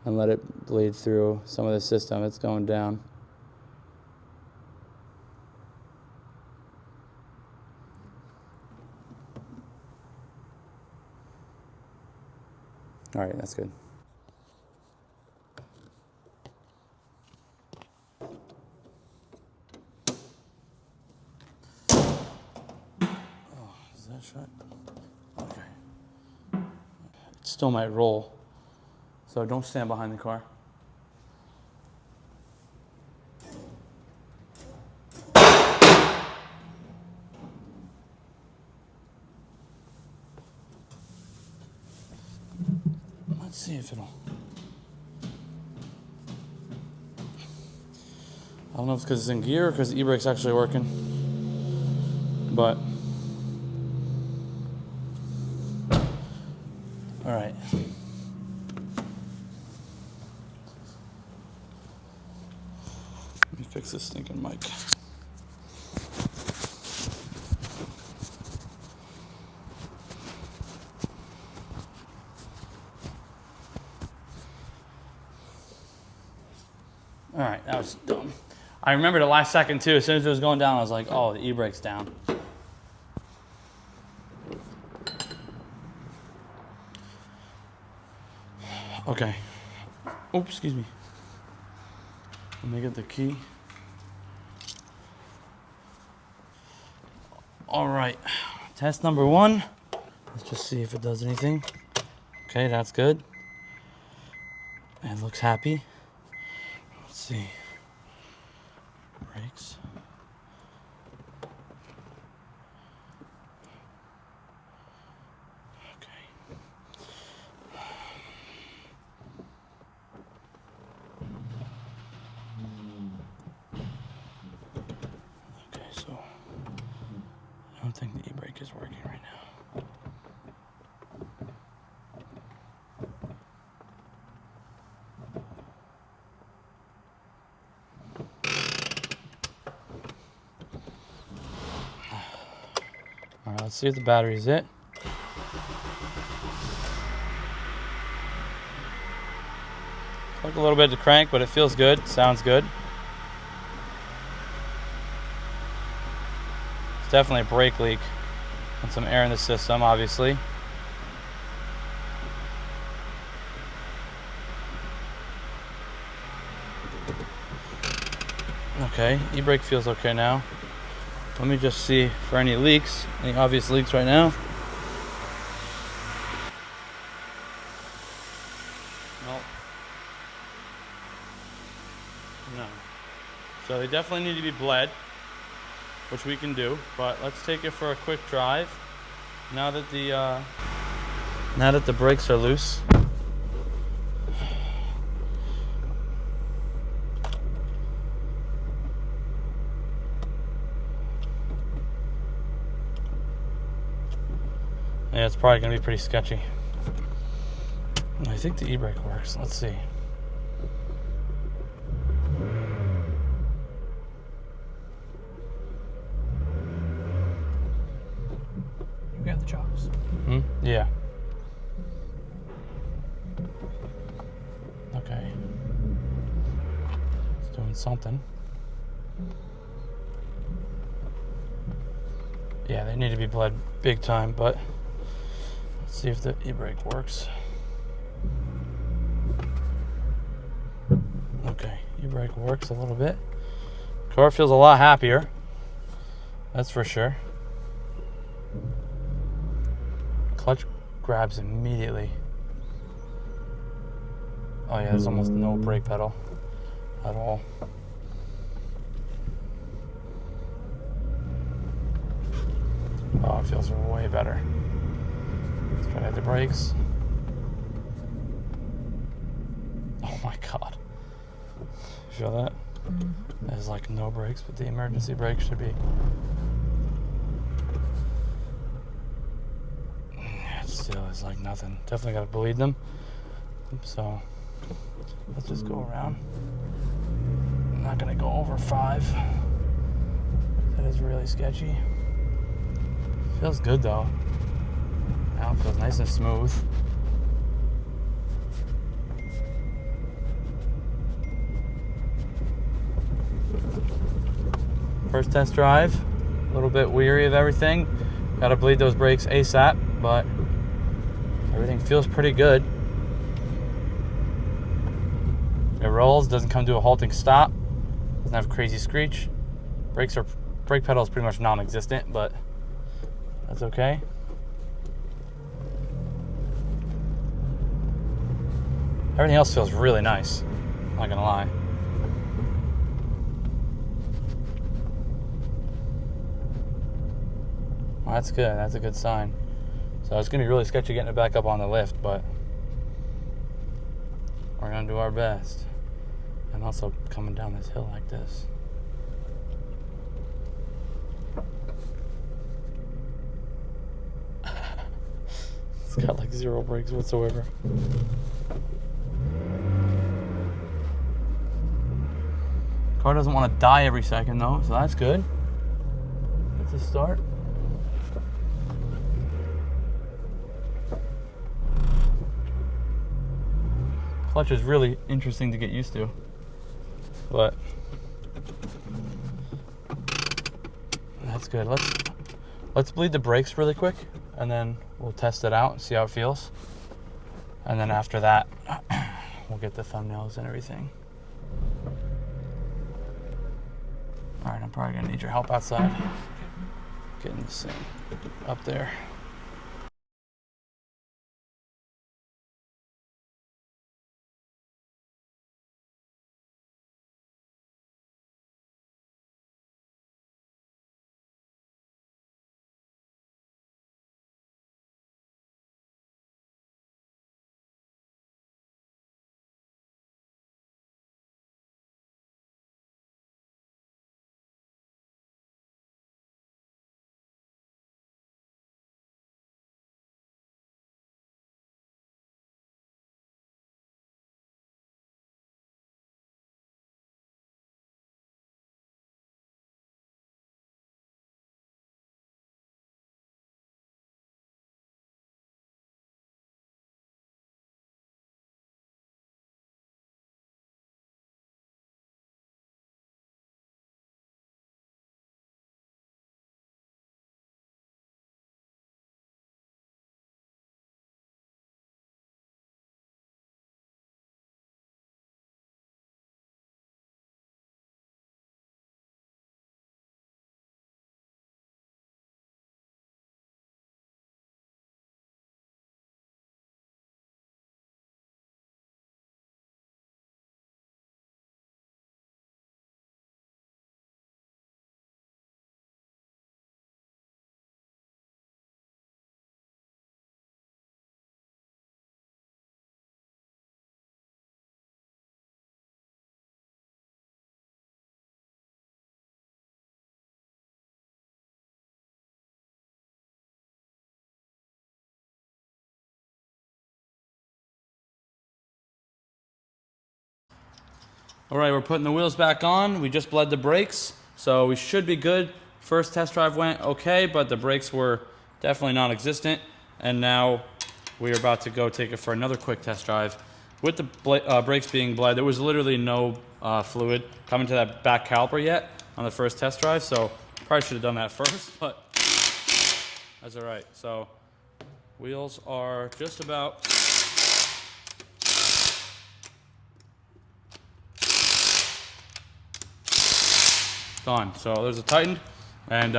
and let it bleed through some of the system. It's going down. All right, that's good. Oh, is that shut? Okay. It still might roll, so don't stand behind the car. Let's see if it'll. I don't know if it's because it's in gear or because the e-brake's actually working, but all right. Let me fix this stinking mic. All right, that was dumb. I remember the last second too. As soon as it was going down, I was like, oh, the e-brake's down. Okay. Oops, excuse me. Let me get the key. All right, test number 1. Let's just see if it does anything. Okay, that's good. It looks happy. Let's see. Brakes. Okay, so I don't think the e-brake is working right now. All right, let's see if the battery is it. Took a little bit to crank, but it feels good. Sounds good. It's definitely a brake leak and some air in the system, obviously. Okay, e-brake feels okay now. Let me just see for any leaks, any obvious leaks right now. Nope. No. So they definitely need to be bled, which we can do, but let's take it for a quick drive. Now that the brakes are loose. Yeah, it's probably gonna be pretty sketchy. I think the e-brake works. Let's see. You got the chocks. Yeah. Okay. Doing something. Yeah, they need to be bled big time, but let's see if the e-brake works. Okay, e-brake works a little bit. Car feels a lot happier. That's for sure. Clutch grabs immediately. Oh yeah, there's almost no brake pedal at all. Oh, it feels way better. Let's try to hit the brakes. Oh my God. Feel that? There's like no brakes, but the emergency brake should be. Yeah, it still is like nothing. Definitely gotta bleed them. So let's just go around. I'm not gonna go over 5. That is really sketchy. Feels good though. Now it feels nice and smooth. First test drive, a little bit weary of everything. Gotta bleed those brakes ASAP, but everything feels pretty good. It rolls, doesn't come to a halting stop, doesn't have a crazy screech. Brake pedal is pretty much non-existent, but that's okay. Everything else feels really nice, not gonna lie. Well, that's good, that's a good sign. So it's gonna be really sketchy getting it back up on the lift, but we're gonna do our best. And also coming down this hill like this. It's got like 0 brakes whatsoever. Car doesn't want to die every second though, so that's good. That's a start. Clutch is really interesting to get used to, but that's good. Let's bleed the brakes really quick, and then we'll test it out and see how it feels. And then after that, we'll get the thumbnails and everything. All right, I'm probably gonna need your help outside. Getting this thing up there. All right, we're putting the wheels back on. We just bled the brakes, so we should be good. First test drive went okay, but the brakes were definitely non-existent. And now we are about to go take it for another quick test drive. With the brakes being bled, there was literally no fluid coming to that back caliper yet on the first test drive, so probably should have done that first, but that's all right. So wheels are just about done. So there's a tightened, and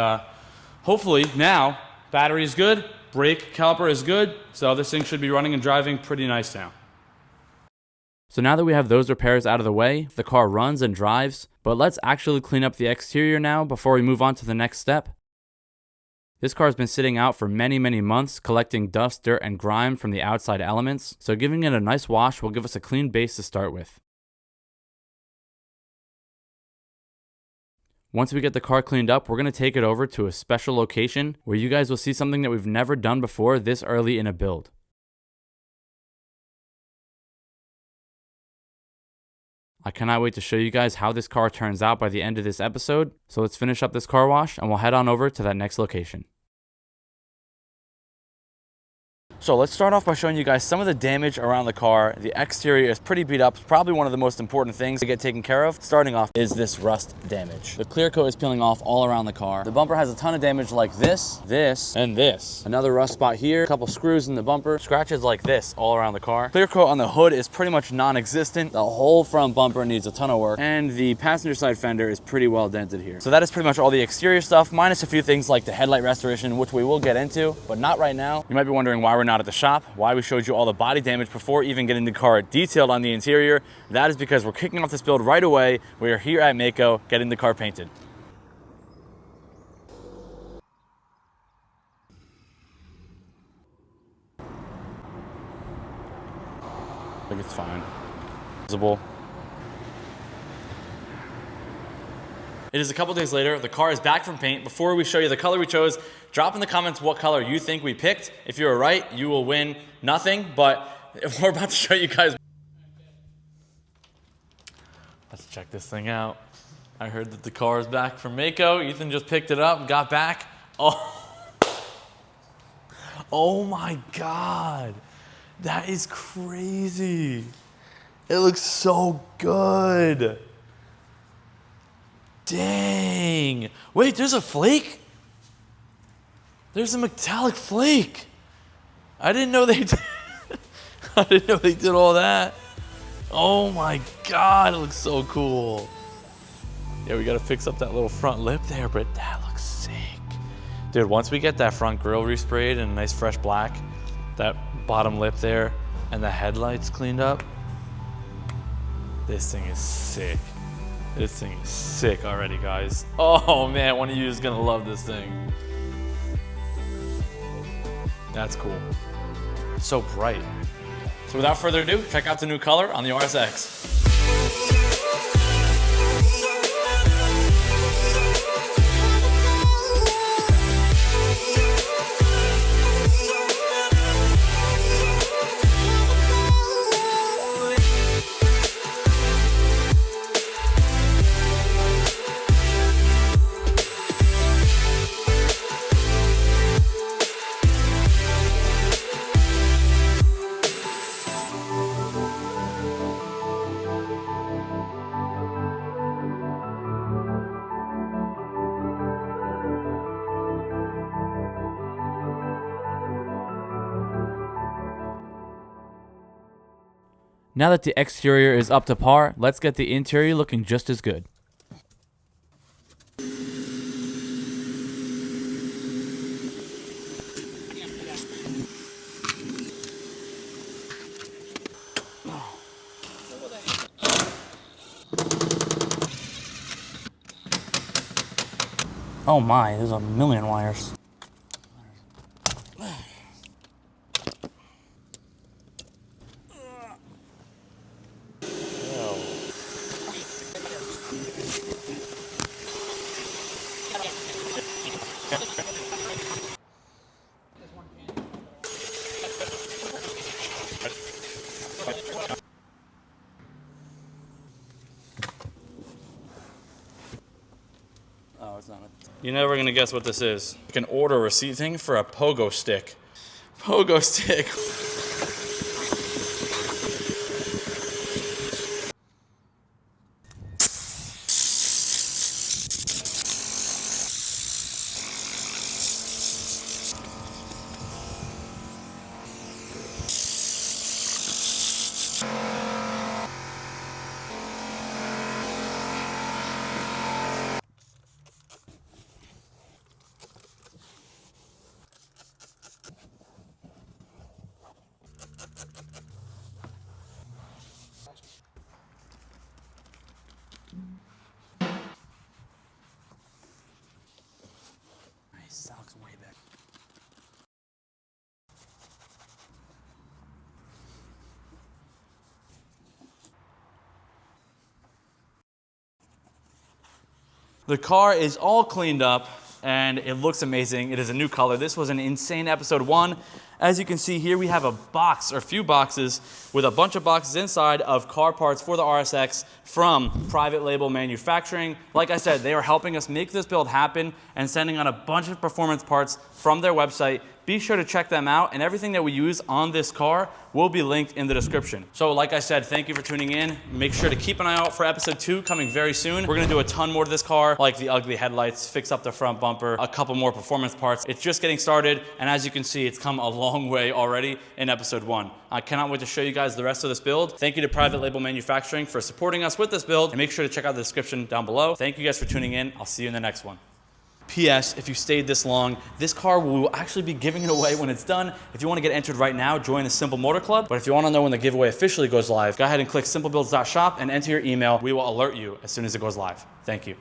hopefully now battery is good, brake caliper is good, so this thing should be running and driving pretty nice now. So now that we have those repairs out of the way, the car runs and drives, but let's actually clean up the exterior now before we move on to the next step. This car has been sitting out for many months, collecting dust, dirt, and grime from the outside elements, so giving it a nice wash will give us a clean base to start with. Once we get the car cleaned up, we're going to take it over to a special location where you guys will see something that we've never done before this early in a build. I cannot wait to show you guys how this car turns out by the end of this episode, so let's finish up this car wash and we'll head on over to that next location. So let's start off by showing you guys some of the damage around the car. The exterior is pretty beat up. It's probably one of the most important things to get taken care of. Starting off is this rust damage. The clear coat is peeling off all around the car. The bumper has a ton of damage like this, and this. Another rust spot here, a couple screws in the bumper, scratches like this all around the car. Clear coat on the hood is pretty much non-existent. The whole front bumper needs a ton of work, and the passenger side fender is pretty well dented here. So that is pretty much all the exterior stuff, minus a few things like the headlight restoration, which we will get into, but not right now. You might be wondering why we're not at the shop, why we showed you all the body damage before even getting the car detailed on the interior. That is because we're kicking off this build right away. We are here at MAACO getting the car painted. I think it's fine. Visible. It is a couple days later. The car is back from paint. Before we show you the color we chose, drop in the comments what color you think we picked. If you're right, you will win nothing, but we're about to show you guys. Let's check this thing out. I heard that the car is back from MAACO. Ethan just picked it up, got back. Oh my God. That is crazy. It looks so good. Dang. Wait, there's a flake? There's a metallic flake. I didn't know they did. I didn't know they did all that. Oh my God, it looks so cool. Yeah, we gotta fix up that little front lip there, but that looks sick. Dude, once we get that front grille resprayed and a nice fresh black, that bottom lip there, and the headlights cleaned up, this thing is sick. This thing is sick already, guys. Oh man, one of you is gonna love this thing. That's cool. So bright. So without further ado, check out the new color on the RSX. Now that the exterior is up to par, let's get the interior looking just as good. Oh my, there's a million wires. You're never gonna guess what this is. You can order a receipt thing for a pogo stick. Pogo stick. The car is all cleaned up and it looks amazing. It is a new color. This was an insane episode 1. As you can see here, we have a box or a few boxes with a bunch of boxes inside of car parts for the RSX from private label manufacturing. Like I said, they are helping us make this build happen and sending out a bunch of performance parts from their website. Be sure to check them out, and everything that we use on this car will be linked in the description. So like I said, thank you for tuning in. Make sure to keep an eye out for episode 2 coming very soon. We're gonna do a ton more to this car, like the ugly headlights, fix up the front bumper, a couple more performance parts. It's just getting started, and as you can see, it's come a long way already in episode 1. I cannot wait to show you guys the rest of this build. Thank you to Private Label Manufacturing for supporting us with this build, and make sure to check out the description down below. Thank you guys for tuning in. I'll see you in the next one. P.S. If you stayed this long, this car will actually be giving it away when it's done. If you want to get entered right now, join the Simple Motor Club. But if you want to know when the giveaway officially goes live, go ahead and click simplebuilds.shop and enter your email. We will alert you as soon as it goes live. Thank you.